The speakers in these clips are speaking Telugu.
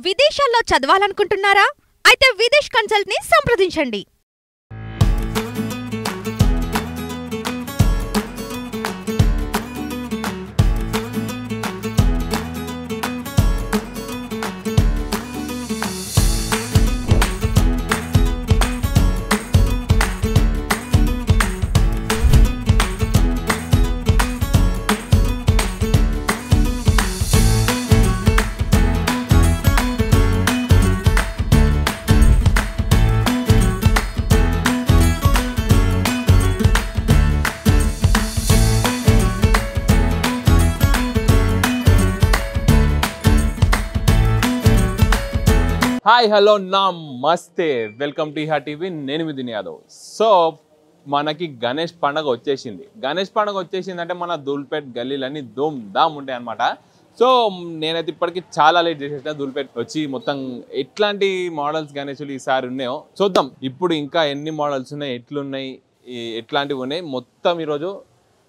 విదేశాల్లో చదవాలనుకుంటున్నారా? అయితే విదేశ్ కన్సల్ట్‌ని సంప్రదించండి. హాయ్ హలో నమస్తే వెల్కమ్ టు ఇహా టీవీ. నేను మిథున్ యాదవ్. సో మనకి గణేష్ పండుగ వచ్చేసింది. గణేష్ పండుగ వచ్చేసిందంటే మన ధూల్పేట్ గల్లీలన్నీ ధూమ్ ధామ్ ఉంటాయి అనమాట. సో నేనైతే ఇప్పటికీ చాలా లేట్ చేసేసిన ధూల్పేట్ వచ్చి మొత్తం ఎట్లాంటి మోడల్స్ గణేషులు ఈసారి ఉన్నాయో చూద్దాం. ఇప్పుడు ఇంకా ఎన్ని మోడల్స్ ఉన్నాయి, ఎట్లున్నాయి, ఎట్లాంటివి ఉన్నాయి మొత్తం ఈరోజు.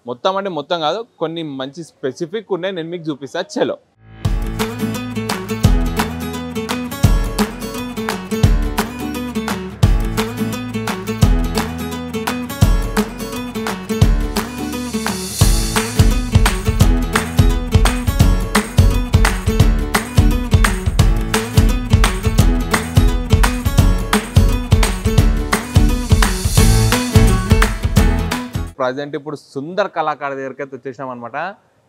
మొత్తం అంటే మొత్తం కాదు, కొన్ని మంచి స్పెసిఫిక్ ఉన్నాయి, నేను మీకు చూపిస్తా. చలో ప్రజెంట్ ఇప్పుడు సుందర్ కళాకారు దగ్గరికి అయితే వచ్చేసినాం అనమాట.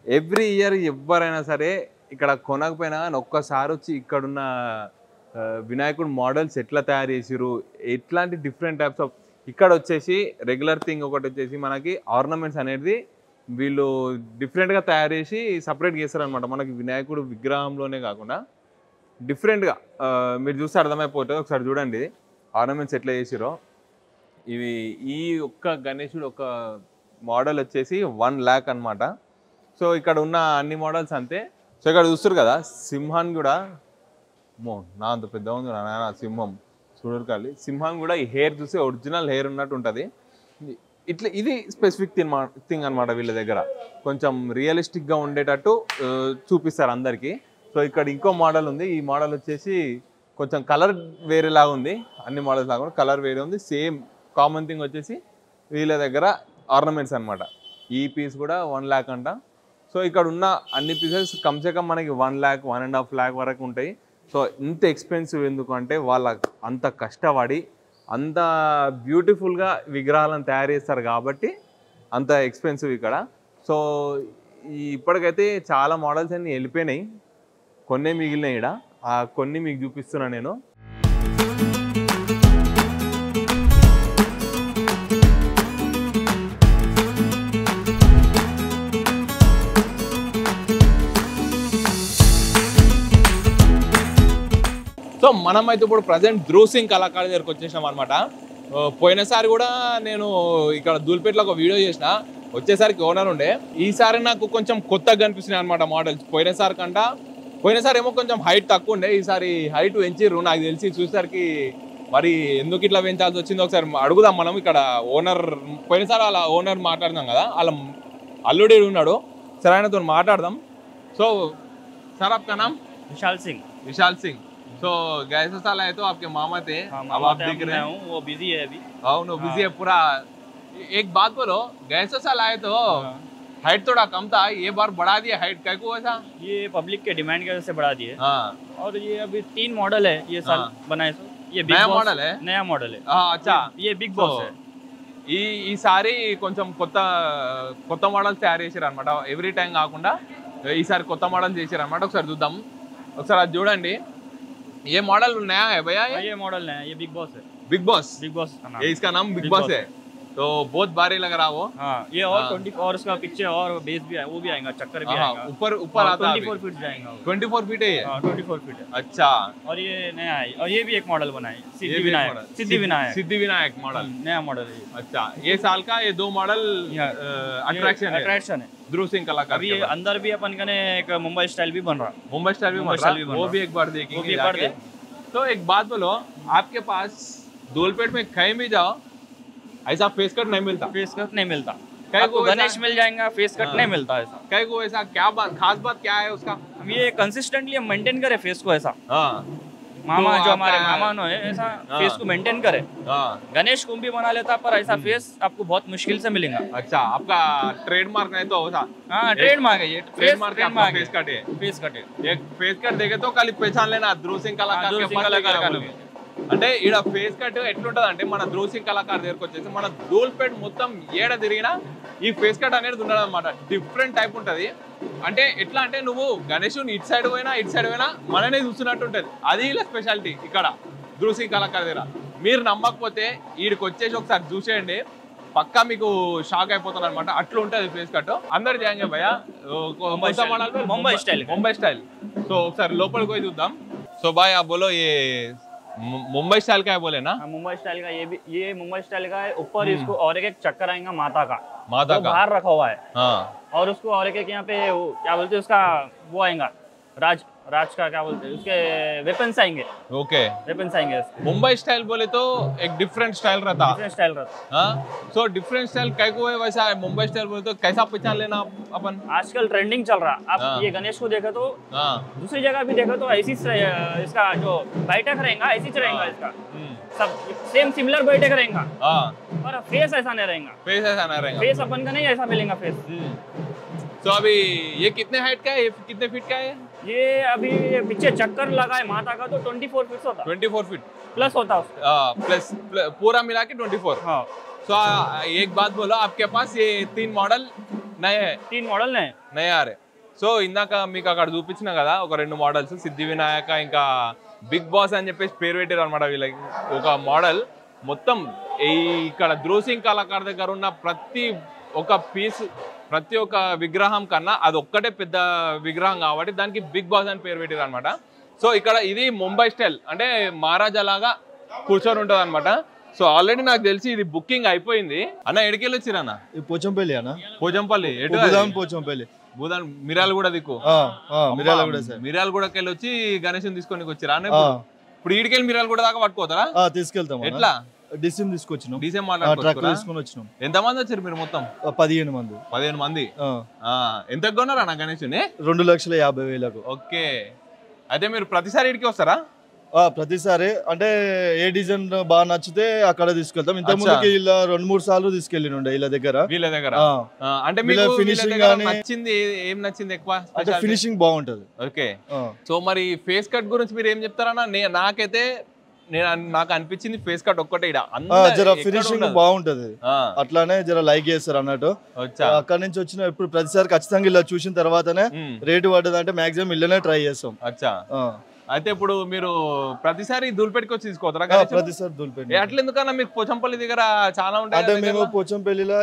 ఎవ్రీ ఇయర్ ఎవరైనా సరే ఇక్కడ కొనకపోయినా కానీ ఒక్కసారి వచ్చి ఇక్కడున్న వినాయకుడు మోడల్స్ ఎట్లా తయారు చేసిరు, ఎట్లాంటి డిఫరెంట్ టైప్స్ ఆఫ్ ఇక్కడ వచ్చేసి రెగ్యులర్ థింగ్ ఒకటి వచ్చేసి మనకి ఆర్నమెంట్స్ అనేది వీళ్ళు డిఫరెంట్గా తయారు చేసి సపరేట్గా చేస్తారు అనమాట. మనకి వినాయకుడు విగ్రహంలోనే కాకుండా డిఫరెంట్గా మీరు చూస్తే అర్థమైపోతుంది. ఒకసారి చూడండి ఆర్నమెంట్స్ ఎట్లా చేసిరో. ఇవి ఈ ఒక్క గణేశుడు ఒక మోడల్ వచ్చేసి 1 lakh అనమాట. సో ఇక్కడ ఉన్న అన్ని మోడల్స్ అంతే. సో ఇక్కడ చూస్తారు కదా సింహాన్ని కూడా, నా అంత పెద్దగా ఉంది నాయన సింహం చూడరు. సింహం కూడా ఈ హెయిర్ చూసి ఒరిజినల్ హెయిర్ ఉన్నట్టు ఉంటుంది. ఇట్లా ఇది స్పెసిఫిక్ థింగ్ అనమాట. వీళ్ళ దగ్గర కొంచెం రియలిస్టిక్గా ఉండేటట్టు చూపిస్తారు అందరికీ. సో ఇక్కడ ఇంకో మోడల్ ఉంది. ఈ మోడల్ వచ్చేసి కొంచెం కలర్ వేరేలాగా ఉంది. అన్ని మోడల్స్ లాగా కలర్ వేరే ఉంది. సేమ్ కామన్ థింగ్ వచ్చేసి వీళ్ళ దగ్గర ఆర్నమెంట్స్ అనమాట. ఈ పీస్ కూడా 1 lakh అంట. సో ఇక్కడ ఉన్న అన్ని పీసెస్ కమ్సే కమ్ మనకి 1 lakh 1.5 lakh వరకు ఉంటాయి. సో ఇంత ఎక్స్పెన్సివ్ ఎందుకు అంటే వాళ్ళ అంత కష్టపడి అంత బ్యూటిఫుల్గా విగ్రహాలను తయారు చేస్తారు కాబట్టి అంత ఎక్స్పెన్సివ్ ఇక్కడ. సో ఇప్పటికైతే చాలా మోడల్స్ అన్నీ వెళ్ళిపోయినాయి, కొన్ని మిగిలినాయి. ఇక్కడ ఆ కొన్ని మీకు చూపిస్తున్నాను నేను. సో మనమైతే ఇప్పుడు ప్రజెంట్ ధ్రువ్ సింగ్ కళాకారు దగ్గరికి వచ్చేసినాం అనమాట. పోయినసారి కూడా నేను ఇక్కడ ధూల్పేట్లో ఒక వీడియో చేసిన, వచ్చేసరికి ఓనర్ ఉండే. ఈసారి నాకు కొంచెం కొత్తగా కనిపిస్తున్నాయి అనమాట మోడల్స్. పోయినసారి ఏమో కొంచెం హైట్ తక్కువ ఉండే, ఈసారి హైట్ పెంచిర్రు. నాకు తెలిసి చూసేసరికి మరి ఎందుకు ఇట్లా పెంచాల్సి వచ్చిందో ఒకసారి అడుగుదాం మనం. ఇక్కడ ఓనర్ పోయినసారి వాళ్ళ ఓనర్ మాట్లాడుదాం కదా, వాళ్ళ అల్లుడి ఉన్నాడు. సరే ఆయనతో మాట్లాడదాం. సో सर आपका नाम? विशाल सिंह. तो गैस साल आए तो आपके मामा थे, अब आप देख रहे हैं वो बिजी है अभी. नो बिजी है पूरा. एक बात बोलो, गैस साल आए तो हाइट थोड़ा कम था, ये बार बढ़ा दिया हाइट, क्या को ऐसा? ये पब्लिक के डिमांड की वजह से बढ़ा दिए. और ये अभी 3 मॉडल है ये साल बनाए. ये नया मॉडल है. नया मॉडल है. अच्छा, ये बिग बॉस है. ఈసారి కొంచెం కొత్త మోడల్స్ తయారు చేశారు అనమాట. ఎవ్రీ టైం కాకుండా ఈసారి కొత్త మోడల్ చేశారు అనమాట. ఒకసారి చూద్దాం. ఒకసారి అది చూడండి. ये मॉडल नया है भैया? ये मॉडल नया है, ये बिग बॉस है. बिग बॉस का नाम. ये इसका नाम बिग बॉस है. तो बहुत भारी लग रहा वो. हाँ, ये और 20 और उसका पीछे और बेस भी है, वो भी आएगा, चक्कर भी आएगा. ऊपर आता है. 24 फीट जाएगा. 24 फीट है ये? हाँ 24 फीट है. अच्छा. और ये नया है. और ये भी एक मॉडल बना है, सिद्धि विनायक मॉडल. नया मॉडल है. अच्छा, ये साल का ये 2 मॉडल अट्रैक्शन है. ध्रुव सिंह कलाकार. अभी अंदर भी अपन का एक मुंबई स्टाइल भी बन रहा. मुंबई स्टाइल भी बन रहा, वो भी एक बार देखेंगे. तो एक बात बोलो, आपके पास धूलपेट में कहीं भी जाओ ऐसा फेस कट नहीं मिलता. आपको गणेश मिल जाएगा, फेस कट नहीं मिलता ऐसा. कहीं को ऐसा क्या बात, खास बात क्या है उसका? अब ये कंसिस्टेंटली मेंटेन करे फेस को ऐसा हाँ मामा तो जो हमारे आपका- मामा नो है ऐसा हाँ। फेस को मेंटेन करे हाँ गणेश कुंभ भी बना लेता पर ऐसा फेस आपको बहुत मुश्किल से मिलेगा अच्छा आपका ट्रेडमार्क नहीं तो होता हाँ ट्रेड मार्क है ये ट्रेडमार्क फेस कट है फेस कटे एक फेस कट देखे तो खाली पहचान लेना ध्रुव సింగ్ కళాకార్ ध्रुव के सिंह पास कलाकार लेके का आओ बोलिए। అంటే ఈడ ఫేస్ కట్ ఎట్లుంటది అంటే మన ధ్రువ్ సింగ్ కళాకార్ దగ్గరకు వచ్చేసి మన ధూల్పేట్ మొత్తం ఏడ తిరిగినా ఈ ఫేస్ కట్ అనేది ఉండదు అనమాట డిఫరెంట్ టైప్ ఉంటది అంటే ఎట్లా అంటే నువ్వు గణేషుని ఇటు సైడ్ పోయినా మననే చూస్తున్నట్టు ఉంటది అది ఇలా స్పెషాలిటీ ఇక్కడ ధ్రువ్ సింగ్ కళాకార్ దగ్గర మీరు నమ్మకపోతే ఈడికి వచ్చేసి ఒకసారి చూసేయండి పక్కా మీకు షాక్ అయిపోతారు అనమాట అట్లా ఉంటది ఫేస్ కట్ అందరు జాయిన్ భయ్యా Mumbai style Mumbai style so ఒకసారి లోపలికి పోయి చూద్దాం సో బాయ్ ఆ బోలో ఏ मुंबई स्टाइल का है बोले ना मुंबई स्टाइल का ये मुंबई स्टाइल का है ऊपर इसको और एक चक्कर आएगा माता का माता वो का बाहर रखा हुआ है हाँ और उसको और एक यहाँ पे क्या बोलते हैं उसका वो आएगा राज का क्या बोलते हैं उसके वेपन्स आएंगे ओके वेपन्स आएंगे उसके मुंबई स्टाइल बोले तो एक डिफरेंट स्टाइल रहता डिफरेंट स्टाइल रहता हाँ सो डिफरेंट स्टाइल कैको है वैसा है मुंबई स्टाइल बोले तो कैसा पहचान लेना अपन आजकल ट्रेंडिंग चल रहा आप हाँ। ये गणेश को देखो तो हाँ दूसरी जगह भी देखो तो ऐसी इसका जो बैठक रहेगा ऐसी रहेगा इसका सब सेम सिमिलर बैठक रहेगा हाँ पर फेस ऐसा नहीं रहेगा फेस ऐसा ना रहेगा फेस अपन का नहीं ऐसा मिलेगा फेस तो अभी ये कितने हाइट का है ये कितने फीट का है ये अभी पीछे चक्कर लगा है माता का तो 24 फीट होता 24 फीट प्लस होता उसका प्लस पूरा मिला के 24 हाँ सो एक बात बोलो आपके पास ये 3 मॉडल नए हैं 3 मॉडल ने నయా ఆరే సో ఇందాక మీకు అక్కడ చూపించిన కదా ఒక 2 మోడల్స్ సిద్ధి వినాయక ఇంకా బిగ్ బాస్ అని చెప్పేసి పేరు పెట్టారు అనమాట వీళ్ళకి ఒక మోడల్ మొత్తం ఈ ఇక్కడ ధ్రువ్ సింగ్ కళాకార్ దగ్గర ఉన్న ప్రతి ఒక్క పీస్ ప్రతి ఒక్క విగ్రహం కన్నా అది ఒక్కటే పెద్ద విగ్రహం కాబట్టి దానికి బిగ్ బాస్ అని పేరు పెట్టారు అనమాట సో ఇక్కడ ఇది ముంబై స్టైల్ అంటే మహారాజా లాగా కూర్చొని ఉంటుంది అనమాట సో ఆల్రెడీ నాకు తెలిసి ఇది బుకింగ్ అయిపోయింది అన్న ఎడికెళ్ళి వచ్చిరన్న పోచంపల్లి అన్న పోచంపల్లి ఎటు బుధాన్ పోచంపల్లి భూదాన్ మిరాలు కూడా దిక్కు మిరాల కూడా సార్ మిరాలు కూడా వెళ్ళి వచ్చి గణేశం తీసుకొని వచ్చిరా ఇప్పుడు ఈడికెళ్ళి మిరాలు కూడా దాకా పట్టుకోతారా తీసుకెళ్తాం ఎట్లా డిసిఎం తీసుకొచ్చినాం డీసీఎం ట్రక్ తీసుకొని వచ్చినాం ఎంత మంది వచ్చారు మీరు మొత్తం 15 మంది 15 మంది ఎంత కొన్నారా నా గణేశుని 2,50,000 ఓకే అయితే మీరు ప్రతిసారి ఇడికి వస్తారా ప్రతిసారి అంటే ఏ డిజైన్ బాగా నచ్చితే అక్కడ తీసుకెళ్తాం ఇంత ముందుకి ఇలా 2-3 సార్లు తీసుకెళ్ళినుండే వీళ్ళ దగ్గర అంటే మీకు ఫినిషింగ్ నచ్చింది ఏం నచ్చింది ఎక్కువ అంటే ఫినిషింగ్ బాగుంటది ఓకే సో మరి ఫేస్ కట్ గురించి మీరు ఏం చెప్తారన్నా నాకైతే నాకు అనిపించింది ఫేస్ కట్ ఒక్కటే జర ఫినిషింగ్ బాగుంటది అట్లానే జర లైక్ చేస్తారు అన్నట్టు అక్కడ నుంచి వచ్చిన ఇప్పుడు ప్రతిసారి ఖచ్చితంగా ఇలా చూసిన తర్వాతనే రేటు పడ్డదంటే మాక్సిమం ఇల్లనే ట్రై చేస్తాం అచ్చా అయితే ఇప్పుడు మీరు ప్రతిసారి ధూల్పేటకి వచ్చి తీసుకోతారా ప్రతిసారి ధూల్పేట అట్లా ఎందుకన్నా మీకు పోచంపల్లి దగ్గర చాలా ఉంటాయి అంటే మేము పోచంపల్లిలో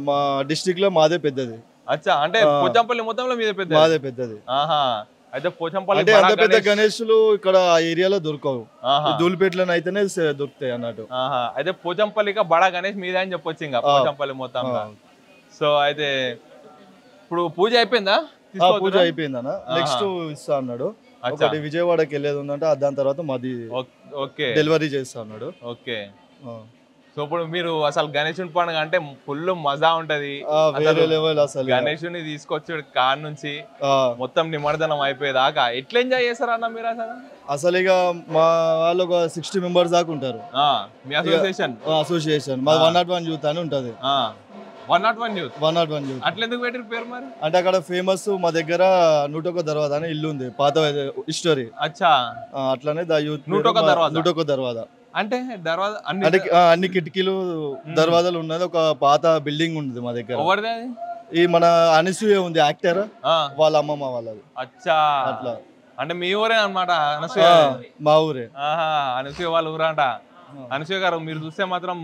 మా డిస్ట్రిక్ట్ లో మాదే పెద్దది అచ్చా అంటే పోచంపల్లి మొత్తంలో మీదే పెద్ద మాదే పెద్దది అయితే పోచంపల్లి అంటే అంత పెద్ద గణేశులు ఇక్కడ ఆ ఏరియాలో దొరకవు ధూల్పేటలో అయితేనే దొరుకుతాయి అన్నట్టు అయితే పోచంపల్లిగా బడా గణేష్ మీదే అని చెప్పొచ్చు ఇంకా పోచంపల్లి మొత్తం సో అయితే ఇప్పుడు పూజ అయిపోయిందా పూజ అయిపోయిందన్న నెక్స్ట్ ఇస్తా అన్నాడు ఒకటి విజయవాడకి వెళ్ళేది ఉందంటే దాని తర్వాత మాది డెలివరీ చేస్తా అన్నాడు ఓకే సో ఇప్పుడు మీరు అసలు గణేశుని పండుగ అంటే ఫుల్ మజా ఉంటది గణేశుని తీసుకొచ్చి కార్ నుంచి మొత్తం నిమజ్జనం అయిపోయేదాకా ఎట్లా ఎంజాయ్ చేస్తారు అన్న మీరు అసలు ఇక మా వాళ్ళు ఒక 60 మెంబర్స్ దాకా ఉంటారు మీ అసోసియేషన్ మా 101 యూత్ అని ఉంటది 101 యూత్ అట్లా ఎందుకు పెట్టారు పేరు మరి అంటే అక్కడ ఫేమస్ మా దగ్గర 101 దర్వాజా అని ఇల్లు ఉంది పాత హిస్టరీ అచ్చా అట్లానే దా యూత్ 101 దర్వాజా అంటే దర్వాజా అన్ని కిటికీలు దర్వాజాలు ఉన్నది ఒక పాత బిల్డింగ్ ఉంది మా దగ్గర ఈ మన అనసూయ ఉంది యాక్టర్ వాళ్ళ అమ్మమ్మ వాళ్ళది అచ్చా అట్లా అంటే మీ ఊరే అన్నమాట అనసూయ మా ఊరే అనసూయ వాళ్ళ ఊరంట అనసూయ గారు మీరు చూస్తే మాత్రం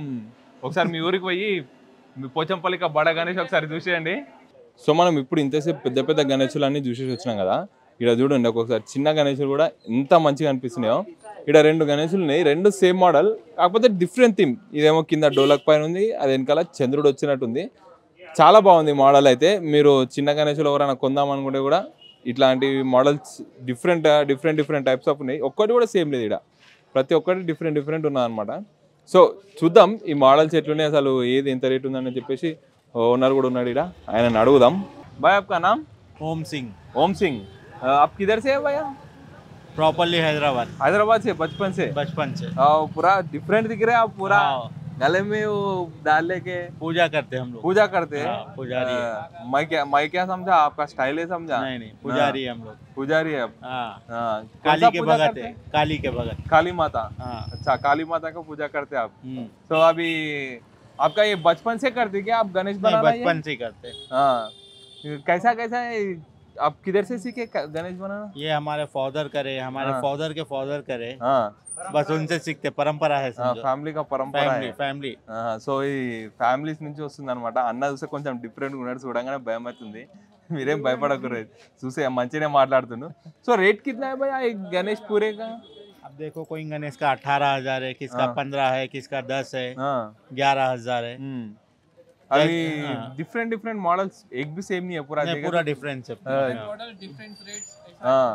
ఒకసారి మీ ఊరికి పోయి మీ పోచంపల్లికి బడా గణేష్ ఒకసారి చూసేయండి సో మనం ఇప్పుడు ఇంతసేపు పెద్ద పెద్ద గణేశులు అన్ని చూసేసి వచ్చినాం కదా ఇక్కడ చూడండి ఒక్కొక్కసారి చిన్న గణేశులు కూడా ఎంత మంచిగా అనిపిస్తున్నాయో ఇక్కడ 2 గణేశులు ఉన్నాయి 2 సేమ్ మోడల్ కాకపోతే డిఫరెంట్ థీమ్ ఇదేమో కింద డోలక్ పైన ఉంది అది వెనకాల చంద్రుడు వచ్చినట్టుంది చాలా బాగుంది మోడల్ అయితే మీరు చిన్న గణేశులు ఎవరైనా కొందాం అనుకుంటే కూడా ఇట్లాంటి మోడల్స్ డిఫరెంట్ టైప్స్ ఆఫ్ ఉన్నాయి ఒక్కటి కూడా సేమ్ లేదు ఇక్కడ ప్రతి ఒక్కటి డిఫరెంట్ ఉన్నదన్నమాట సో చూద్దాం ఈ మోడల్స్ ఎట్లున్నాయి అసలు ఏది ఎంత రేట్ ఉందని చెప్పేసి ఓనర్ కూడా ఉన్నాడు ఇక్కడ ఆయన అడుగుదాం బాయ్ ఆప్కా నామ్ ओम सिंह आप किधर से है भैया? प्रॉपरली हैदराबाद से बचपन से? बचपन से पूरा डिफरेंट दिख रहे हैं आप, पूरा गले में वो डाल लेके पूजा करते हैं हम लोग। पूजा करते हैं? पुजारी है। मैं क्या समझा, आपका स्टाइल है समझा? नहीं पुजारी है हम लोग। पुजारी है आप? काली के भगत है। काली के भगत, काली माता। अच्छा, काली माता का पूजा करते हैं आप। तो अभी आपका ये बचपन से करते क्या आप गणेश बनाना? बचपन से करते। हाँ, कैसा कैसा है, आप किधर से सीखे गणेश बनाना? ये हमारे फादर करे, हमारे फादर के फादर करे। हाँ, बस उनसे सीखते, परंपरा है समझो। ఫ్యామిలీ కా పరంపర ఫ్యామిలీ। సో ఈ ఫ్యామిలీస్ నుంచి వస్తుంది అనమాట. అన్న చూస్తే కొంచెం డిఫరెంట్ ఉన్నాడు, చూడంగానే భయం అవుతుంది. మీరేం భయపడకూడదు, చూసే మంచిగానే మాట్లాడుతున్నాను. సో రేట్ कितना है भैया एक गणेश पूरे का? अब देखो कोई गणेश का 18,000 है, किसका 15 है, किसका 10 है, 11,000 है। अभी डिफरेंट डिफरेंट मॉडल्स, एक भी सेम नहीं है पूरा? पूरा डिफरेंस है। Model different rates. हाँ,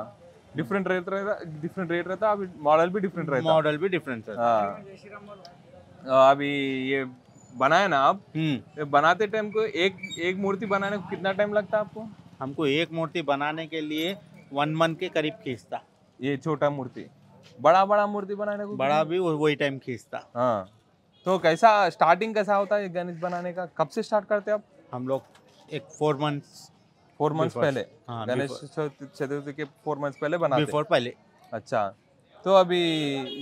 डिफरेंट रेट रहता, अभी मॉडल भी डिफरेंट रहता। मॉडल भी डिफरेंट है। अभी ये बनाया ना आप, ये बनाते टाइम को एक मूर्ति बनाने को कितना टाइम लगता है आपको? हमको एक मूर्ति बनाने के लिए 1 मंथ के करीब खींचता। ये छोटा मूर्ति, बड़ा मूर्ति बनाने को बड़ा भी वही टाइम खींचता। हाँ, तो कैसा स्टार्टिंग कैसा होता है गणेश बनाने का? कब से स्टार्ट करते हैं आप? हम लोग एक 4 मंथ्स पहले, गणेश चतुर्थी के 4 मंथ्स पहले बनाते बिफोर पहले। अच्छा, तो अभी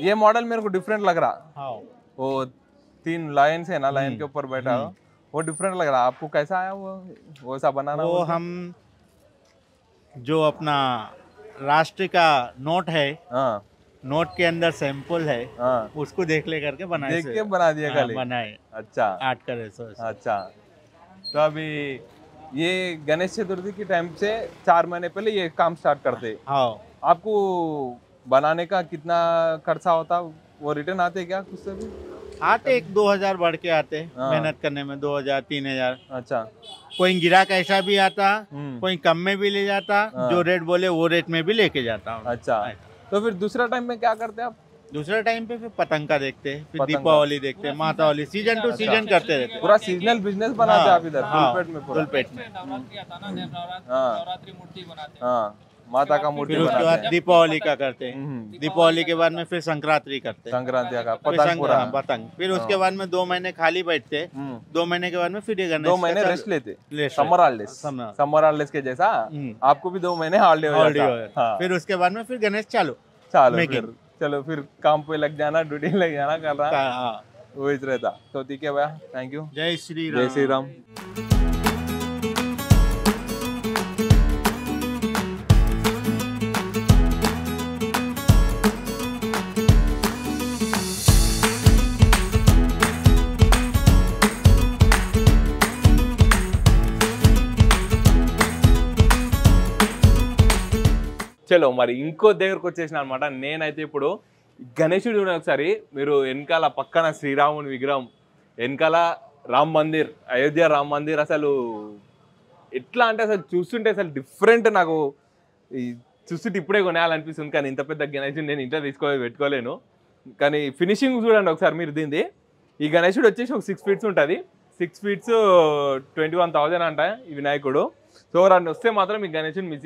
ये मॉडल मेरे को डिफरेंट लग रहा। हाँ, वो 3 लायन है ना, लायन के ऊपर बैठा हो, वो डिफरेंट लग रहा। आपको कैसा आया वो ऐसा बनाना? वो हम जो अपना राष्ट्र का नोट है, नोट के अंदर सैंपल है, उसको देख ले करके बनाए, देख के बना दिया खाली? बनाए। अच्छा, आर्ट करे। अच्छा, तो अभी ये गणेश चतुर्थी के टाइम से 4 महीने पहले ये काम स्टार्ट करते। हाँ, आपको बनाने का कितना खर्चा होता, वो रिटर्न आते क्या कुछ से भी? आते 1-2 बढ़ के आते, मेहनत करने में 2,000-3,000। अच्छा, कोई गिराक ऐसा भी आता, कोई कम में भी ले जाता, जो रेट बोले वो रेट में भी लेके जाता। अच्छा, तो फिर दूसरा टाइम में क्या करते आप? दूसरा टाइम पे फिर पतंग का देखते, फिर दीपावली देखते, मातावली, सीजन टू सीजन करते रहते। पूरा सीजनल बिजनेस बनाते आप इधर? फुलपेट में नवरात्रि आता ना, नवरात्रि मूर्ति बनाते हैं। हाँ, माता का मूर्ति फिर उसके बाद दीपावली का करते हैं। दीपावली के बाद में फिर संक्रांति करते हैं, संक्रांति का पतंग। फिर उसके बाद में 2 महीने खाली बैठते, 2 महीने के बाद में फिर 2 महीने रेस्ट लेते, समर हॉलिडेज के जैसा आपको भी 2 महीने हॉलिडे हो जाता। फिर उसके बाद में फिर गणेश चालू। चलो फिर काम पे लग जाना, ड्यूटी लग जाना, कर रहा वो रहता। तो ठीक है भैया, थैंक यू। जय श्री राम। जय श्री राम। చలో మరి ఇంకో దగ్గరకు వచ్చేసిన అనమాట. నేనైతే ఇప్పుడు గణేశుడు చూడండి ఒకసారి మీరు, వెనకాల పక్కన శ్రీరాముని విగ్రహం, వెనకాల రామ్ మందిర్, అయోధ్య రామ్ మందిర్. అసలు ఎట్లా అంటే అసలు చూస్తుంటే అసలు డిఫరెంట్, నాకు చూస్తుంటే ఇప్పుడే కొనేయాలనిపిస్తుంది. కానీ ఇంత పెద్ద గణేశుడు నేను ఇంట్లో పెట్టుకోలేను. కానీ ఫినిషింగ్ చూడండి ఒకసారి మీరు దీన్ని. ఈ గణేశుడు వచ్చేసి ఒక 6 ఫీట్స్ ఉంటుంది, 6 ఫీట్స్ 21,000 అంట ఈ వినాయకుడు. సో రెండు వస్తే మాత్రం ఈ గణేశుని మిస్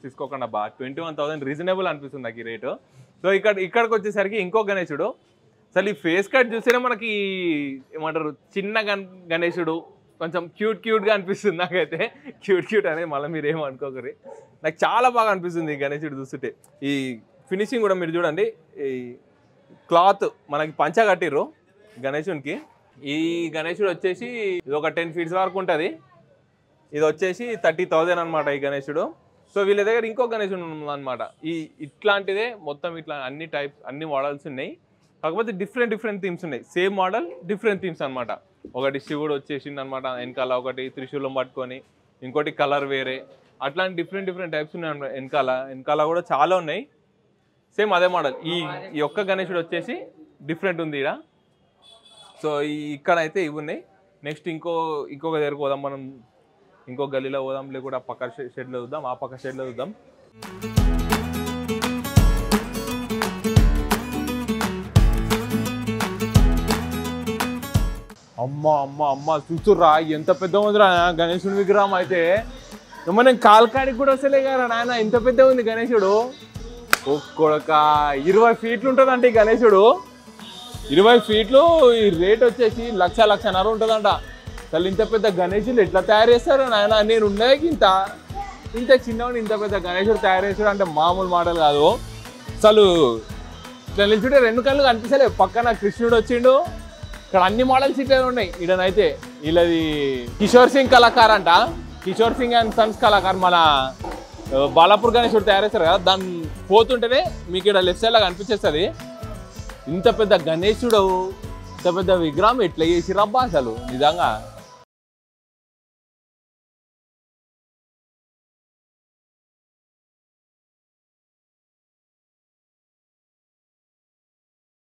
తీసుకోకుండా బా 21,000 రీజనబుల్ అనిపిస్తుంది నాకు ఈ రేటు. సో ఇక్కడికి వచ్చేసరికి ఇంకో గణేశుడు, అసలు ఈ ఫేస్ కట్ చూస్తేనే మనకి ఏమంటారు చిన్న గణేశుడు, కొంచెం క్యూట్గా అనిపిస్తుంది నాకైతే. క్యూట్ అనేది మళ్ళీ మీరు ఏమనుకోకరి, నాకు చాలా బాగా అనిపిస్తుంది ఈ గణేశుడు చూస్తుంటే. ఈ ఫినిషింగ్ కూడా మీరు చూడండి, ఈ క్లాత్ మనకి పంచ కట్టిర్రు గణేశునికి. ఈ గణేశుడు వచ్చేసి ఇది ఒక 10 ఫీట్స్ వరకు ఉంటుంది. ఇది వచ్చేసి 30,000 అనమాట ఈ గణేశుడు. సో వీళ్ళ దగ్గర ఇంకో గణేశుడు ఉందన్నమాట. ఇట్లాంటిదే మొత్తం ఇట్లా అన్ని మోడల్స్ ఉన్నాయి, కాకపోతే డిఫరెంట్ థీమ్స్ ఉన్నాయి. సేమ్ మోడల్ డిఫరెంట్ థీమ్స్ అనమాట. ఒకటి శివుడు వచ్చేసింది అనమాట వెనకాల, ఒకటి త్రిశూలం పట్టుకొని, ఇంకోటి కలర్ వేరే, అట్లాంటి డిఫరెంట్ టైప్స్ ఉన్నాయి అనమాట. వెనకాల కూడా చాలా ఉన్నాయి, సేమ్ అదే మోడల్. ఈ ఒక్క గణేశుడు వచ్చేసి డిఫరెంట్ ఉంది ఇక్కడ. సో ఇక్కడైతే ఇవి ఉన్నాయి. నెక్స్ట్ ఇంకొక దగ్గరకు పోదాం మనం, ఇంకో గల్లీలో పోదాం, లేకుండా పక్క షెడ్లో చూద్దాం, ఆ పక్క షెడ్లో చూద్దాం. అమ్మ చూస్తుర్రా ఎంత పెద్ద ఉందిరా గణేశుని విగ్రహం అయితే. మనం కాల్కాడికి కూడా వస్తలే కదా నాయన, ఇంత పెద్ద ఉంది గణేశుడు. ఒక్కొక్క 20 ఫీట్లు ఉంటుందంట ఈ గణేశుడు. 20 ఫీట్లు. ఈ రేట్ వచ్చేసి 1,00,000-1,50,000 ఉంటుందంట. అసలు ఇంత పెద్ద గణేశులు ఎట్లా తయారు చేస్తారు నాయన? నేను ఉన్నాయి ఇంత చిన్నవాడు ఇంత పెద్ద గణేశుడు తయారు చేసాడు అంటే మామూలు మాటలు కాదు. అసలు ఇట్లా నిల్చుంటే 2 కళ్ళు కనిపిస్తలే. పక్కన కృష్ణుడు వచ్చిండు. ఇక్కడ అన్ని మోడల్స్ ఇట్లా ఉన్నాయి. ఈడనైతే వీళ్ళది కిషోర్ సింగ్ కళాకార్ అంట. కిషోర్ సింగ్ అండ్ సన్స్ కళాకార్ మన బాలాపూర్ గణేశుడు తయారు చేస్తారు కదా, దాన్ని పోతుంటేనే మీకు ఇక్కడ లెఫ్ట్ సైడ్ లాగా కనిపించేస్తుంది. ఇంత పెద్ద గణేశుడు, ఇంత పెద్ద విగ్రహం ఎట్లా చేసిరబ్బా అసలు నిజంగా.